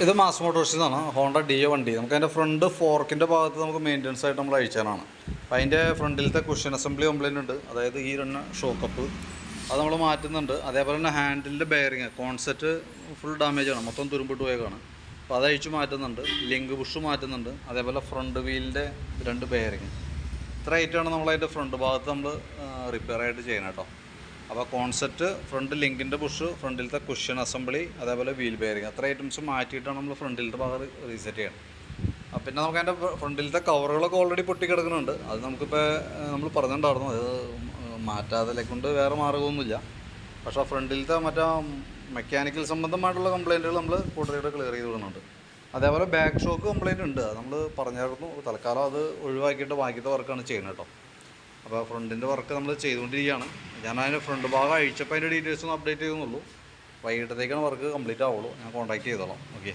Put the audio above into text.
ഇത് മാസ് മോട്ടോഴ്സിൽ നിന്നാണ് Honda deo വണ്ടി. നമുക്ക് അതിൻ്റെ ഫ്രണ്ട് ഫോർക്കിൻ്റെ ഭാഗത്ത് നമുക്ക് മെയിൻ്റനൻസ് ആയിട്ട് നമ്മൾ അഴിച്ചാനാണ്. അപ്പോൾ അതിൻ്റെ ഫ്രണ്ടിലത്തെ കുഷൻ അസംബ്ലി കംപ്ലൈൻ്റ് ഉണ്ട്. അതായത് ഈ രണ്ട് ഷോക്കപ്പ് അത് നമ്മൾ മാറ്റുന്നുണ്ട്. അതേപോലെ തന്നെ ഹാൻഡിലിൻ്റെ ബെയറിങ് കോൺസെപ്റ്റ് ഫുൾ ഡാമേജാണ്, മൊത്തം തുരുമ്പിട്ട് പോയേക്കാണ്. അപ്പോൾ അത് അഴിച്ച് മാറ്റുന്നുണ്ട്. ലിങ്ക് ബുഷ് മാറ്റുന്നുണ്ട്. അതേപോലെ ഫ്രണ്ട് വീലിൻ്റെ 2 ബെയറിങ്. ഇത്ര ഐറ്റമാണ് നമ്മളതിൻ്റെ ഫ്രണ്ട് ഭാഗത്ത് നമ്മൾ റിപ്പയർ ആയിട്ട് ചെയ്യണം കേട്ടോ. അപ്പോൾ കോൺസെപ്റ്റ് ഫ്രണ്ട് ലിങ്കിൻ്റെ ബുഷ്, ഫ്രണ്ടിലത്തെ കുഷൻ അസംബ്ലി, അതേപോലെ വീൽ ബെയറിങ്, അത്ര ഐറ്റംസ് മാറ്റിയിട്ടാണ് നമ്മൾ ഫ്രണ്ടിലത്തെ ഭാഗം റീസെറ്റ് ചെയ്യണം. പിന്നെ നമുക്ക് അതിൻ്റെ ഫ്രണ്ടിലത്തെ കവറുകളൊക്കെ ഓൾറെഡി പൊട്ടിക്കിടക്കുന്നുണ്ട്. അത് നമുക്കിപ്പോൾ നമ്മൾ പറഞ്ഞിട്ടുണ്ടായിരുന്നു, അത് മാറ്റാതെ കൊണ്ട് വേറെ മാർഗ്ഗമൊന്നുമില്ല. പക്ഷേ ഫ്രണ്ടിലത്തെ മറ്റേ മെക്കാനിക്കൽ സംബന്ധമായിട്ടുള്ള കംപ്ലയിൻറ്റുകൾ നമ്മൾ കൂടുതലായിട്ട് ക്ലിയർ ചെയ്ത് വിടുന്നുണ്ട്. അതേപോലെ ബാക്ക് ഷോക്ക് കംപ്ലയിൻ്റ് ഉണ്ട്, അത് നമ്മൾ പറഞ്ഞായിരുന്നു. തൽക്കാലം അത് ഒഴിവാക്കിയിട്ട് ബാക്കിയത്തെ വർക്കാണ് ചെയ്യുന്നത് കേട്ടോ. അപ്പോൾ ഫ്രണ്ടിൻ്റെ വർക്ക് നമ്മൾ ചെയ്തുകൊണ്ടിരിക്കുകയാണ്. ഞാൻ അതിന് ഫ്രണ്ട് ഭാഗം അഴിച്ചപ്പോൾ അതിൻ്റെ ഡീറ്റെയിൽസ് ഒന്ന് അപ്ഡേറ്റ് ചെയ്യുന്നുള്ളൂ. വൈകിട്ടത്തേക്കാണ് വർക്ക് കംപ്ലീറ്റ് ആവുള്ളൂ. ഞാൻ കോൺടാക്ട് ചെയ്തോളാം. ഓക്കെ.